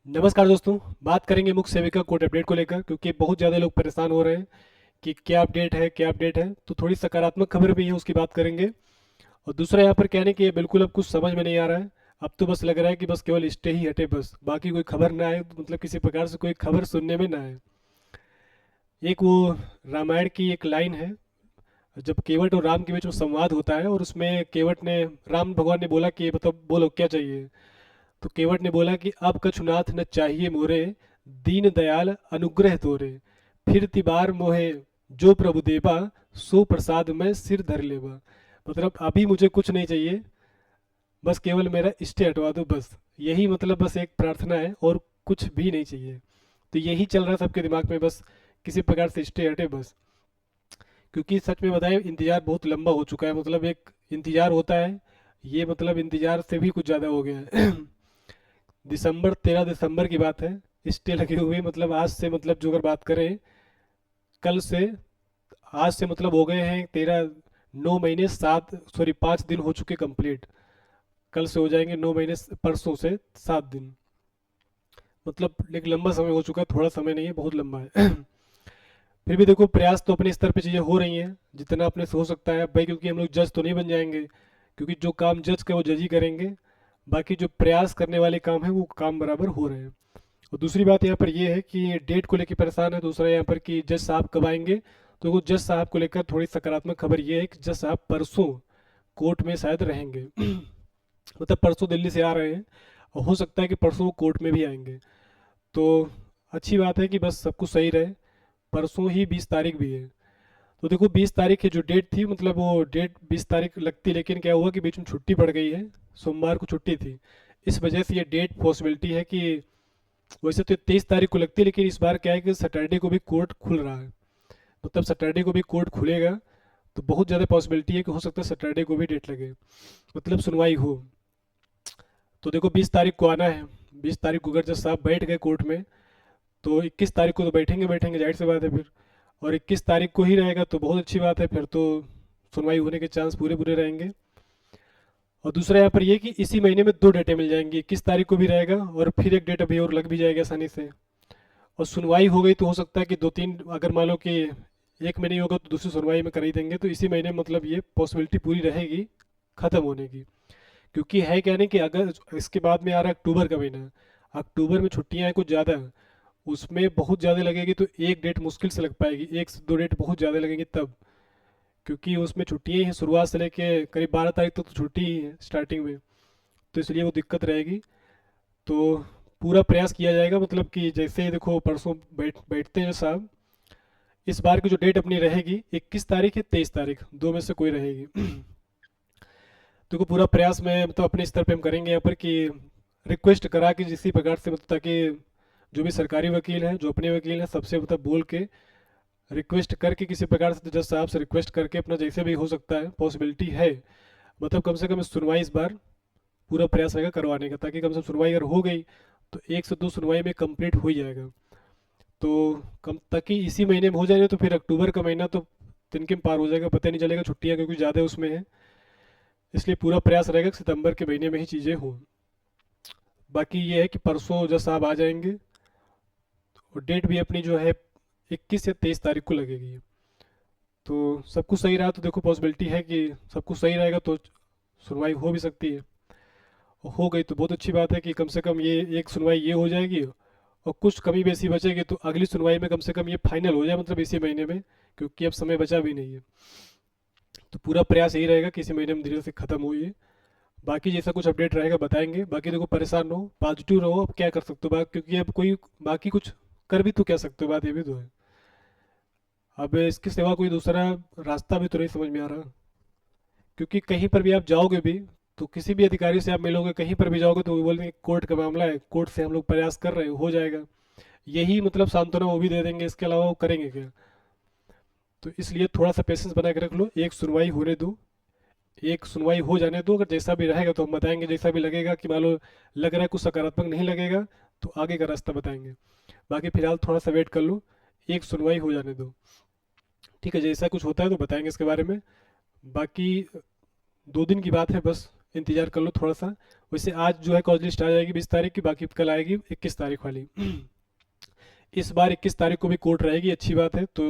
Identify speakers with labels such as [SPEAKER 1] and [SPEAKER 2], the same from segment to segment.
[SPEAKER 1] नमस्कार दोस्तों। बात करेंगे मुख्य सेविका कोड अपडेट को लेकर, क्योंकि बहुत ज़्यादा लोग परेशान हो रहे हैं कि क्या अपडेट है क्या अपडेट है। तो थोड़ी सकारात्मक खबर भी है, उसकी बात करेंगे। और दूसरा यहाँ पर कहने कि ये बिल्कुल अब कुछ समझ में नहीं आ रहा है। अब तो बस लग रहा है कि बस केवल स्टे ही हटे, बस बाकी कोई खबर ना आए, मतलब किसी प्रकार से कोई खबर सुनने में ना आए। एक वो रामायण की एक लाइन है, जब केवट और राम के बीच में संवाद होता है और उसमें केवट ने, राम भगवान ने बोला कि मतलब बोलो क्या चाहिए। तो केवट ने बोला कि अब कछुनाथ न चाहिए मोरे, दीन दयाल अनुग्रह तोरे, फिर तिबार मोहे जो प्रभु देवा, सो प्रसाद में सिर धर लेवा। मतलब अभी मुझे कुछ नहीं चाहिए, बस केवल मेरा स्टे हटवा दो, बस यही मतलब बस एक प्रार्थना है और कुछ भी नहीं चाहिए। तो यही चल रहा है सबके दिमाग में, बस किसी प्रकार से स्टे हटे बस। क्योंकि सच में बताएं, इंतजार बहुत लंबा हो चुका है। मतलब एक इंतजार होता है, ये मतलब इंतजार से भी कुछ ज़्यादा हो गया है। दिसंबर 13 दिसंबर की बात है, स्टे लगे हुए। मतलब आज से, मतलब जो अगर बात करें कल से, आज से मतलब हो गए हैं 9 महीने 5 दिन हो चुके कंप्लीट। कल से हो जाएंगे 9 महीने, परसों से 7 दिन। मतलब एक लंबा समय हो चुका है, थोड़ा समय नहीं है, बहुत लंबा है। फिर भी देखो, प्रयास तो अपने स्तर पे चीज़ें हो रही हैं जितना अपने से हो सकता है। अब भाई क्योंकि हम लोग जज तो नहीं बन जाएंगे, क्योंकि जो काम जज का वो जज ही करेंगे। बाकी जो प्रयास करने वाले काम है वो काम बराबर हो रहे हैं। और दूसरी बात यहाँ पर ये है कि डेट को लेकर परेशान है। दूसरा यहाँ पर कि जज साहब कब आएंगे। तो वो जज साहब को लेकर थोड़ी सकारात्मक खबर ये है कि जज साहब परसों कोर्ट में शायद रहेंगे। मतलब परसों दिल्ली से आ रहे हैं, और हो सकता है कि परसों वो कोर्ट में भी आएंगे। तो अच्छी बात है कि बस सब कुछ सही रहे। परसों ही 20 तारीख भी है। तो देखो 20 तारीख की जो डेट थी, मतलब वो डेट 20 तारीख लगती, लेकिन क्या हुआ कि बीच में छुट्टी पड़ गई है। सोमवार को छुट्टी थी, इस वजह से ये डेट पॉसिबिलिटी है कि, वैसे तो 23 तारीख को लगती है, लेकिन इस बार क्या है कि सैटरडे को भी कोर्ट खुल रहा है। मतलब सैटरडे को भी कोर्ट खुलेगा, तो बहुत ज़्यादा पॉसिबिलिटी है कि हो सकता है सैटरडे को भी डेट लगे, मतलब सुनवाई हो। तो देखो 20 तारीख को आना है। 20 तारीख को अगर जज साहब बैठ गए कोर्ट में, तो 21 तारीख को तो बैठेंगे बैठेंगे, जाहिर सी बात है फिर। और 21 तारीख को ही रहेगा तो बहुत अच्छी बात है, फिर तो सुनवाई होने के चांस पूरे पूरे रहेंगे। और दूसरा यहाँ पर ये कि इसी महीने में दो डेटें मिल जाएंगी, 21 तारीख को भी रहेगा और फिर एक डेट अभी और लग भी जाएगी आसानी से। और सुनवाई हो गई तो हो सकता है कि 2 3, अगर मान लो कि एक में नहीं होगा तो दूसरी सुनवाई में कर ही देंगे। तो इसी महीने मतलब ये पॉसिबिलिटी पूरी रहेगी ख़त्म होने की। क्योंकि है क्या नहीं कि अगर इसके बाद में आ रहा है अक्टूबर का महीना, अक्टूबर में छुट्टियां हैं कुछ ज़्यादा, उसमें बहुत ज़्यादा लगेगी तो एक डेट मुश्किल से लग पाएगी, 1 से 2 डेट बहुत ज़्यादा लगेंगी तब। क्योंकि उसमें छुट्टियां ही हैं, शुरुआत से लेके करीब 12 तारीख तक तो छुट्टी ही है स्टार्टिंग में। तो इसलिए वो दिक्कत रहेगी। तो पूरा प्रयास किया जाएगा, मतलब कि जैसे ही देखो परसों बैठते हैं साहब। इस बार की जो डेट अपनी रहेगी 21 तारीख या 23 तारीख, दो में से कोई रहेगी। देखो पूरा प्रयास में मतलब अपने स्तर पे हम करेंगे यहाँ पर कि रिक्वेस्ट करा के जिस प्रकार से, मतलब ताकि जो भी सरकारी वकील हैं, जो अपने वकील हैं, सबसे मतलब बोल के रिक्वेस्ट करके किसी प्रकार से जज साहब से रिक्वेस्ट करके अपना जैसे भी हो सकता है, पॉसिबिलिटी है, मतलब कम से कम इस सुनवाई इस बार पूरा प्रयास रहेगा करवाने का, ताकि कम से कम सुनवाई अगर हो गई तो 1 से 2 सुनवाई में कंप्लीट हो ही जाएगा। तो कम ताकि इसी महीने में हो जाए, तो फिर अक्टूबर का महीना तो तिनके में पार हो जाएगा, पता नहीं चलेगा, छुट्टियां क्योंकि ज़्यादा उसमें है। इसलिए पूरा प्रयास रहेगा कि सितंबर के महीने में ही चीज़ें हों। बाकी ये है कि परसों जज साहब आ जाएंगे, और डेट भी अपनी जो है 21 या 23 तारीख को लगेगी। तो सब कुछ सही रहा तो देखो पॉसिबिलिटी है कि सब कुछ सही रहेगा तो सुनवाई हो भी सकती है। और हो गई तो बहुत अच्छी बात है कि कम से कम ये एक सुनवाई ये हो जाएगी, और कुछ कमी बेसी बचेगी तो अगली सुनवाई में कम से कम ये फाइनल हो जाए, मतलब इसी महीने में, क्योंकि अब समय बचा भी नहीं है। तो पूरा प्रयास यही रहेगा कि इसी महीने में धीरे से ख़त्म हो ये। बाकी जैसा कुछ अपडेट रहेगा बताएंगे। बाकी देखो परेशान रहो, पॉजिटिव रहो, अब क्या कर सकते हो बात, क्योंकि अब कोई बाकी कुछ कर भी तो क्या सकते हो, बात ये भी तो है। अब इसके सिवा कोई दूसरा रास्ता भी तो नहीं समझ में आ रहा। क्योंकि कहीं पर भी आप जाओगे भी, तो किसी भी अधिकारी से आप मिलोगे, कहीं पर भी जाओगे तो वो बोलेंगे कोर्ट का मामला है, कोर्ट से हम लोग प्रयास कर रहे हैं, हो जाएगा। यही मतलब सांत्वना वो भी दे देंगे, इसके अलावा वो करेंगे क्या। तो इसलिए थोड़ा सा पेशेंस बना के रख लो, एक सुनवाई होने दो, एक सुनवाई हो जाने दो। अगर जैसा भी रहेगा तो हम बताएंगे, जैसा भी लगेगा कि मान लो लग रहा है कुछ सकारात्मक नहीं लगेगा, तो आगे का रास्ता बताएंगे। बाकी फिलहाल थोड़ा सा वेट कर लो, एक सुनवाई हो जाने दो। ठीक है, जैसा कुछ होता है तो बताएंगे इसके बारे में। बाकी 2 दिन की बात है, बस इंतज़ार कर लो थोड़ा सा। वैसे आज जो है कॉज लिस्ट आ जाएगी 20 तारीख की, बाकी कल आएगी 21 तारीख वाली। इस बार 21 तारीख को भी कोर्ट रहेगी, अच्छी बात है। तो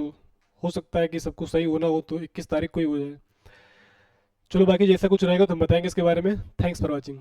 [SPEAKER 1] हो सकता है कि सब कुछ सही होना हो तो 21 तारीख को ही हो जाए। चलो बाकी जैसा कुछ रहेगा तो हम बताएंगे इसके बारे में। Thanks for watching.